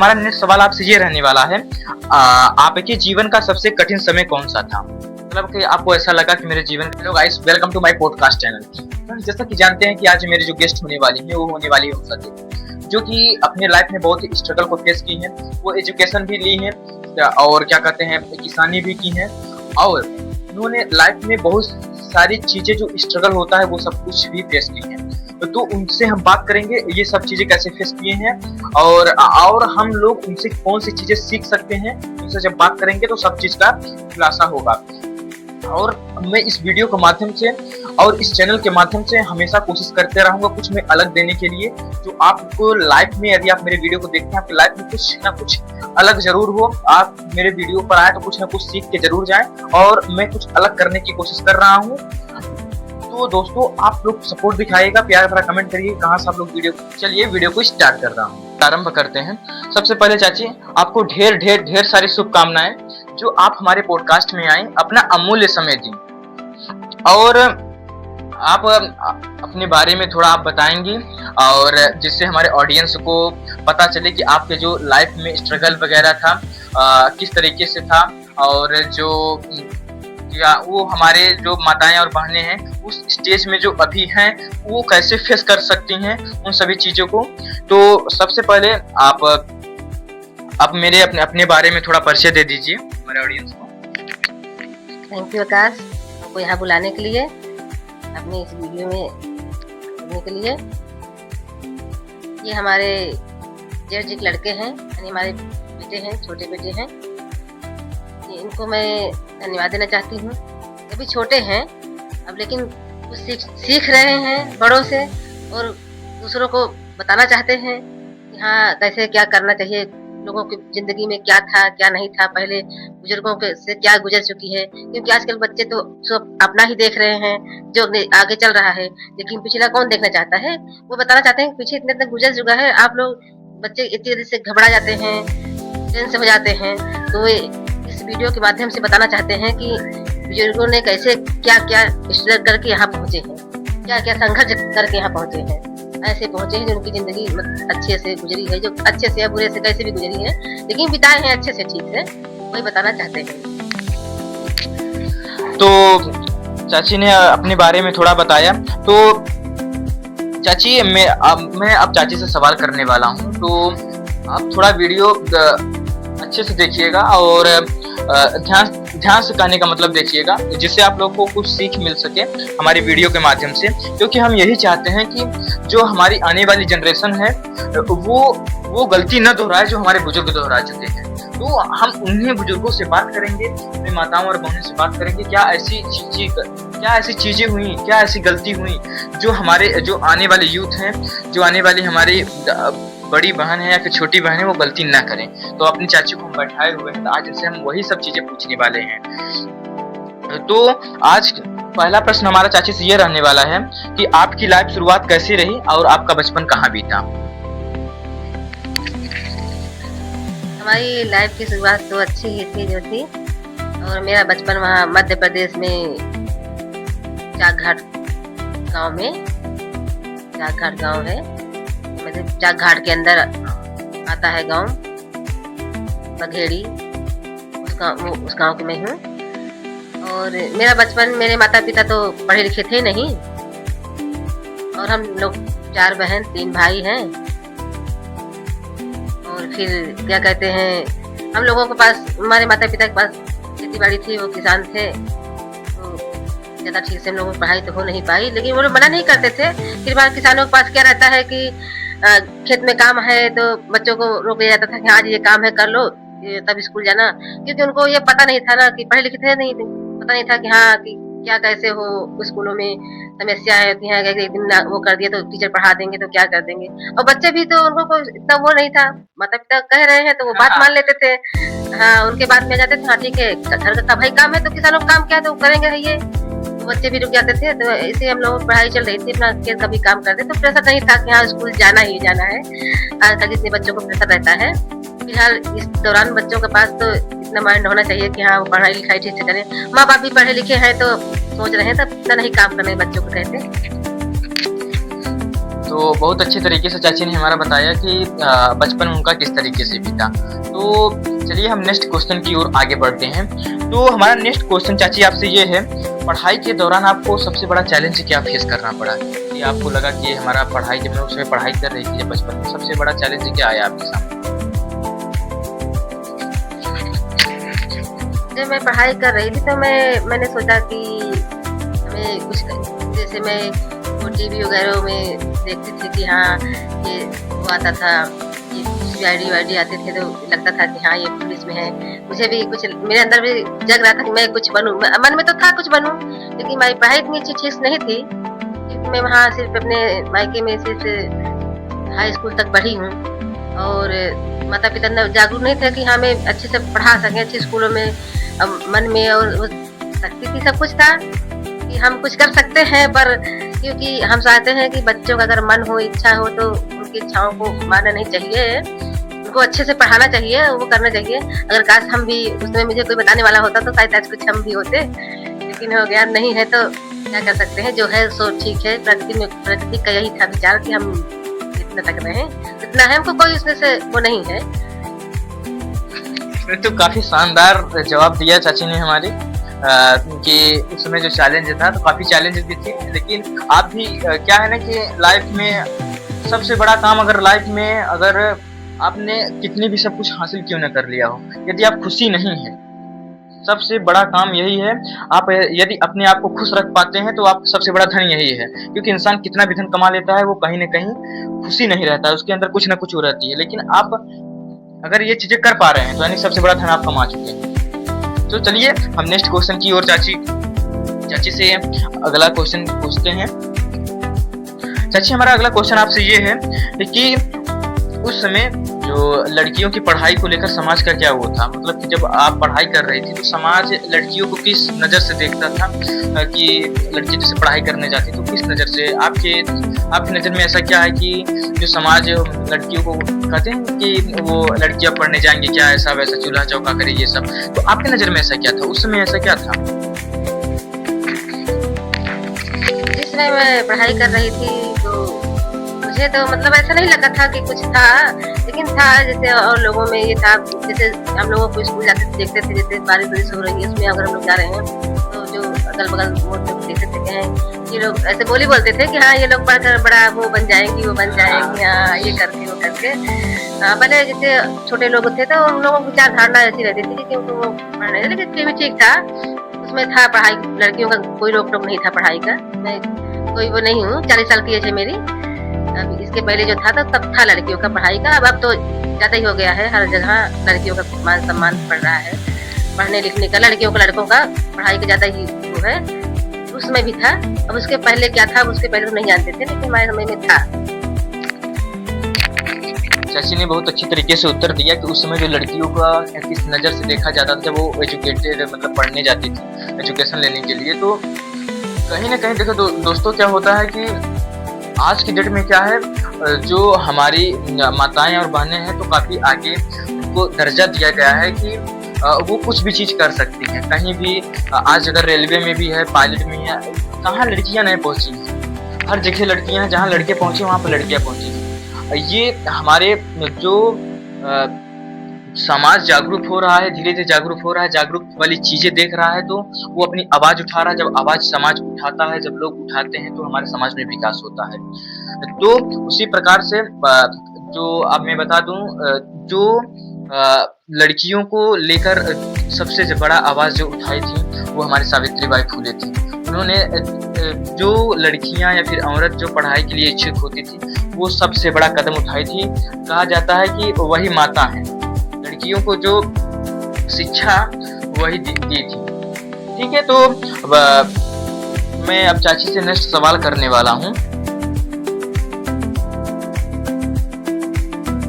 हमारा नेक्स्ट सवाल आपसे ये रहने वाला है, आपके जीवन का सबसे कठिन समय कौन सा था? मतलब कि आपको ऐसा लगा कि मेरे जीवन। Hello guys, welcome to my podcast channel. जैसा कि जानते हैं कि आज मेरे जो गेस्ट होने वाली है वो होने वाली है उषा जी, जो कि अपने लाइफ में बहुत ही स्ट्रगल को फेस की है। वो एजुकेशन भी ली है और क्या कहते हैं किसानी भी की है, और उन्होंने लाइफ में बहुत सारी चीजें जो स्ट्रगल होता है वो सब कुछ भी फेस की है। तो उनसे हम बात करेंगे ये सब चीजें कैसे फेस किए हैं और हम लोग उनसे कौन सी चीजें सीख सकते हैं। उनसे जब बात करेंगे तो सब चीज का खुलासा होगा। और मैं इस वीडियो के माध्यम से और इस चैनल के माध्यम से हमेशा कोशिश करते रहूंगा कुछ में अलग देने के लिए, जो आपको लाइफ में, यदि आप मेरे वीडियो को देखते हैं, आपकी लाइफ में कुछ ना कुछ अलग जरूर हो। आप मेरे वीडियो पर आए तो कुछ ना कुछ सीख के जरूर जाएं, और मैं कुछ अलग करने की कोशिश कर रहा हूँ। तो दोस्तों, आप लोग सपोर्ट दिखाइएगा, प्यार भरा कमेंट करिए कहाँ से आप लोग वीडियो। चलिए वीडियो को स्टार्ट कर रहा हूँ, प्रारंभ करते हैं। सबसे पहले चाची, आपको ढेर ढेर ढेर सारी शुभकामनाएं जो आप हमारे पॉडकास्ट में आए, अपना अमूल्य समय दी, और आप अपने बारे में थोड़ा आप बताएंगी, और जिससे हमारे ऑडियंस को पता चले कि आपके जो लाइफ में स्ट्रगल वगैरह था किस तरीके से था, और जो या वो हमारे जो माताएं और बहनें हैं उस स्टेज में जो अभी हैं वो कैसे फेस कर सकती हैं उन सभी चीजों को। तो सबसे पहले आप मेरे अपने बारे में थोड़ा परिचय दे दीजिए हमारे ऑडियंस को। थैंक यू आकाश, आपको यहाँ बुलाने के लिए, अपने इस वीडियो में करने के लिए। ये हमारे जेठ जी के लड़के हैं, यानी हमारे बेटे हैं, छोटे बेटे हैं। इनको मैं धन्यवाद देना चाहती हूँ। अभी छोटे हैं अब, लेकिन कुछ सीख रहे हैं बड़ों से, और दूसरों को बताना चाहते हैं कि हाँ कैसे क्या करना चाहिए, लोगों की जिंदगी में क्या था क्या नहीं था, पहले बुजुर्गों के से क्या गुजर चुकी है। क्योंकि आजकल बच्चे तो सब अपना ही देख रहे हैं जो आगे चल रहा है, लेकिन पिछला कौन देखना चाहता है। वो बताना चाहते हैं पीछे इतने तक गुजर चुका है। आप लोग बच्चे इतनी देर से घबरा जाते हैं, टेंशन हो जाते हैं, तो इस वीडियो के माध्यम से बताना चाहते हैं कि बुजुर्गों ने कैसे क्या क्या स्ट्रगल करके यहाँ पहुँचे हैं, क्या क्या संघर्ष करके यहाँ पहुँचे हैं, ऐसे पहुँचे हैं जो उनकी जिंदगी अच्छे से गुजरी है, जो अच्छे से या बुरे से कैसे भी गुजरी है, लेकिन बिताए हैं अच्छे से, ठीक से, वही बताना चाहते हैं। तो चाची ने अपने बारे में थोड़ा बताया। तो चाची, मैं अब चाची से सवाल करने वाला हूँ, तो आप थोड़ा वीडियो अच्छे से देखिएगा और ध्यान से कहने का मतलब देखिएगा, जिससे आप लोगों को कुछ सीख मिल सके हमारी वीडियो के माध्यम से। क्योंकि हम यही चाहते हैं कि जो हमारी आने वाली जनरेशन है वो गलती न दोहराए जो हमारे बुजुर्ग दोहरा चुके हैं। तो हम उन्हीं बुजुर्गों से बात करेंगे, अपनी माताओं और बहनों से बात करेंगे, क्या ऐसी चीजें हुई, क्या ऐसी गलती हुई जो हमारे जो आने वाले यूथ हैं, जो आने वाली हमारी बड़ी बहन है या फिर छोटी बहन है, वो गलती ना करें। तो अपनी चाची को हम बैठाए हुए हैं, तो आज इनसे हम वही सब चीजें पूछने वाले हैं। तो आज पहला प्रश्न हमारा चाची से ये रहने वाला है कि आपकी लाइफ शुरुआत कैसी रही और आपका बचपन कहाँ बीता? हमारी लाइफ की शुरुआत तो अच्छी ही थी जो थी, और मेरा बचपन वहाँ मध्य प्रदेश में चाकघाट गांव में, चाकघाट गांव है, मतलब चाकघाट के अंदर आता है गांव बघेड़ी, उस गांव की मैं हूँ। और मेरा बचपन, मेरे माता पिता तो पढ़े लिखे थे नहीं, और हम लोग 4 बहन 3 भाई हैं। और फिर क्या कहते हैं, हम लोगों के पास, हमारे माता पिता के पास खेती बाड़ी थी, वो किसान थे, तो ज़्यादा ठीक से हम लोगों की पढ़ाई तो हो नहीं पाई, लेकिन वो लोग मना नहीं करते थे। फिर बार किसानों के पास क्या रहता है कि खेत में काम है तो बच्चों को रोक दिया जाता था कि आज ये काम है कर लो, तब स्कूल जाना। क्योंकि उनको ये पता नहीं था ना, कि पढ़े लिखे थे नहीं, पता नहीं था कि हाँ कि क्या कैसे हो, स्कूलों में समस्याएं होती हैं, अगर एक दिन वो कर दिया तो टीचर पढ़ा देंगे तो क्या कर देंगे। और बच्चे भी तो उनको इतना वो नहीं था, माता पिता कह रहे हैं तो वो बात मान लेते थे। हाँ, उनके बात में जाते थे, हाँ ठीक है, घर का भाई काम है तो किसानों का काम क्या है तो करेंगे है ये, तो बच्चे भी रुक जाते थे। तो इसे हम लोग पढ़ाई चल रही थी, अपना खेत का भी काम करते, तो प्रेशर नहीं था कि हाँ स्कूल जाना ही जाना है। आजकल जितने बच्चों को प्रेशर रहता है, फिलहाल इस दौरान बच्चों के पास तो इतना माइंड होना चाहिए कि हाँ वो पढ़ाई लिखाई ठीक से करें। माँ बाप भी पढ़े लिखे हैं तो सोच रहे हैं, तब इतना नहीं काम करने बच्चों को कहते। तो बहुत अच्छे तरीके से चाची ने हमारा बताया कि बचपन उनका किस तरीके से बीता। तो चलिए हम नेक्स्ट क्वेश्चन की ओर आगे बढ़ते हैं। तो हमारा नेक्स्ट क्वेश्चन चाची आपसे ये है, पढ़ाई के दौरान आपको सबसे बड़ा चैलेंज क्या फेस करना पड़ा? कि आपको लगा कि हमारा पढ़ाई, जब मैं उस समय पढ़ाई कर रही थी बचपन में, सबसे बड़ा चैलेंज क्या आया आपके सामने? जब मैं पढ़ाई कर रही थी तो मैंने सोचा कि हमें कुछ, जैसे मैं वो टीवी वगैरह में देखती थी कि हाँ ये वो आता था, ये सीआईडी वाईडी आते थे, तो लगता था कि हाँ ये पुलिस में है। मुझे भी कुछ मेरे अंदर भी जग रहा था कि मैं कुछ बनूं, मन में तो था कुछ बनूं, लेकिन मेरी पढ़ाई इतनी अच्छी ठीक नहीं थी कि मैं वहाँ सिर्फ अपने मायके में सिर्फ हाई स्कूल तक पढ़ी हूँ, और माता पिता जागरूक नहीं थे कि हाँ मैं अच्छे से पढ़ा सकें अच्छे स्कूलों में। मन में और शक्ति थी, सब कुछ था कि हम कुछ कर सकते हैं, पर क्योंकि हम चाहते हैं कि बच्चों का अगर मन हो, इच्छा हो, तो उनकी इच्छाओं को मारना नहीं चाहिए, उनको अच्छे से पढ़ाना चाहिए, वो करना चाहिए। अगर काश हम भी उसमें मुझे कोई बताने वाला होता तो शायद आज कुछ हम भी होते, लेकिन हो गया नहीं है तो क्या कर सकते हैं, जो है सो ठीक है। प्रकृति का यही था विचार कि हम इतना तक रहे, इतना है, हमको कोई उसमें से वो नहीं है। तो काफी शानदार जवाब दिया चाची ने हमारी कि उस समय जो चैलेंज था, तो काफी चैलेंजेस भी थे, लेकिन आप भी क्या है ना कि लाइफ में सबसे बड़ा काम, अगर लाइफ में अगर आपने कितनी भी सब कुछ हासिल क्यों न कर लिया हो, यदि आप खुशी नहीं है, सबसे बड़ा काम यही है। आप यदि अपने आप को खुश रख पाते हैं तो आप सबसे बड़ा धन यही है, क्योंकि इंसान कितना भी धन कमा लेता है, वो कहीं ना कहीं खुशी नहीं रहता है, उसके अंदर कुछ ना कुछ हो रहती है। लेकिन आप अगर ये चीजें कर पा रहे हैं तो यानी सबसे बड़ा धन आप कमा चुके हैं। तो चलिए हम नेक्स्ट क्वेश्चन की ओर चाची से अगला क्वेश्चन पूछते हैं। चाची हमारा अगला क्वेश्चन आपसे ये है कि उस समय जो लड़कियों की पढ़ाई को लेकर समाज का क्या वो था, मतलब कि जब आप पढ़ाई कर रही थी तो समाज लड़कियों को किस नज़र से देखता था? कि लड़की जैसे पढ़ाई करने जाती तो किस नज़र से, आपकी नज़र में ऐसा क्या है कि जो समाज लड़कियों को कहते हैं कि वो लड़कियां पढ़ने जाएंगी, क्या ऐसा वैसा चूल्हा चौका करे ये सब, तो आपकी नज़र में ऐसा क्या था, उस समय ऐसा क्या था? जिस समय मैं पढ़ाई कर रही थी तो मुझे तो मतलब ऐसा नहीं लगा था कि कुछ था, लेकिन था जैसे और लोगों में ये था, जैसे हम लोगों को स्कूल जाते देखते थे, जैसे बारिश हो रही है उसमें अगर हम लोग जा रहे हैं तो जो अगल बगल मोड़ पे देखते थे कि ये लोग ऐसे बोलते थे कि हाँ ये लोग पढ़कर बड़ा वो बन जाएंगी, हाँ ये करके वो करके। पहले जैसे छोटे लोग थे तो उन लोगों की विचार धारणा ऐसी रहती थी कि उनको वो पढ़ना, लेकिन फिर भी ठीक था, उसमें था पढ़ाई, लड़कियों का कोई रोक टोक नहीं था पढ़ाई का। मैं कोई वो नहीं हूँ, 40 साल की एज है मेरी। अब इसके पहले जो था तब था लड़कियों का पढ़ाई का, अब तो ज्यादा ही हो गया है, हर जगह लड़कियों का मान सम्मान बढ़ रहा है, पढ़ने लिखने का, लड़कियों का लड़कों का पढ़ाई का ज्यादा ही वो है। उसमें भी था, अब उसके पहले क्या था, उसके पहले तो नहीं जानते थे, लेकिन हमारे समय में था। चाची ने बहुत अच्छी तरीके से उत्तर दिया कि उस समय जो लड़कियों का किस नज़र से देखा जाता था जब वो एजुकेटेड मतलब पढ़ने जाती थी एजुकेशन लेने के लिए। तो कहीं ना कहीं देखो दोस्तों क्या होता है कि आज की डेट में क्या है, जो हमारी माताएं और बहनें हैं तो काफ़ी आगे उनको दर्जा दिया गया है कि वो कुछ भी चीज़ कर सकती हैं, कहीं भी। आज अगर रेलवे में भी है, पायलट में है, कहाँ लड़कियां नहीं पहुंची हैं, हर जगह लड़कियां हैं, जहाँ लड़के पहुंचे वहाँ पर लड़कियां पहुंची हैं। ये हमारे जो समाज जागरूक हो रहा है, धीरे धीरे जागरूक हो रहा है, जागरूक वाली चीजें देख रहा है, तो वो अपनी आवाज उठा रहा है। जब आवाज समाज उठाता है, जब लोग उठाते हैं तो हमारे समाज में विकास होता है। तो उसी प्रकार से जो अब मैं बता दूं, जो लड़कियों को लेकर सबसे बड़ा आवाज जो उठाई थी वो हमारी सावित्रीबाई फुले थी। उन्होंने जो लड़कियां या फिर औरत जो पढ़ाई के लिए इच्छुक होती थी वो सबसे बड़ा कदम उठाई थी। कहा जाता है कि वही माता है, लड़कियों को जो शिक्षा वही दी थी। ठीक है, तो मैं अब चाची से नेक्स्ट सवाल करने वाला हूँ।